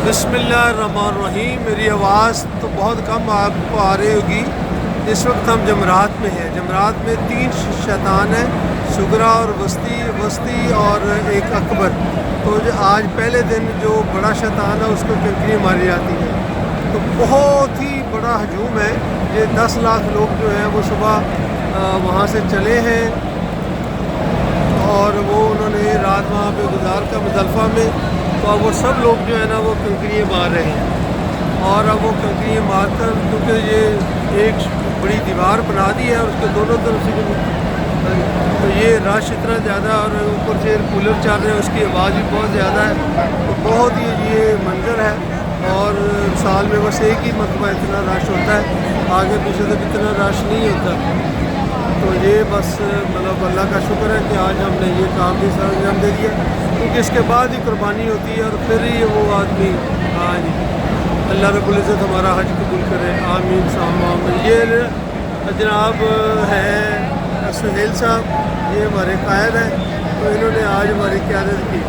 बिस्मिल्लाहिर्रहमानिर्रहीम। मेरी आवाज़ तो बहुत कम आपको आ रही होगी। इस वक्त हम जमरात में हैं। जमरात में 3 शैतान हैं, सुगरा और वस्ती और एक अकबर। तो जो आज पहले दिन जो बड़ा शैतान है उसको कंकरी मारी जाती है। तो बहुत ही बड़ा हजूम है। ये 10 लाख लोग जो हैं वो सुबह वहाँ से चले हैं और वो उन्होंने रात वहाँ पे गुजार का मुज़दलिफ़ा में। तो अब वो सब लोग जो है ना वो कंकरियाँ मार रहे हैं और अब वो कंकरियाँ मार कर, क्योंकि ये एक बड़ी दीवार बना दी है और उसके दोनों तरफ से तो ये रश इतना ज़्यादा और ऊपर से कूलर चल रहे हैं, उसकी आवाज़ भी बहुत ज़्यादा है। तो बहुत ही ये मंजर है और साल में बस एक ही मरतबा इतना रश होता है, आगे पीछे तक इतना रश नहीं होता। तो ये बस मतलब अल्लाह का शुक्र है कि आज हमने ये काम भी सर अंजाम दे दिया, क्योंकि इसके बाद ही कुर्बानी होती है और फिर ही वो आदमी आज अल्लाह रब्बुल इज़्ज़त हमारा हज कबूल करे, आमीन आमीन। ये जनाब हैं सुहेल साहब, ये हमारे कायद हैं। तो इन्होंने आज हमारी क़यादत की।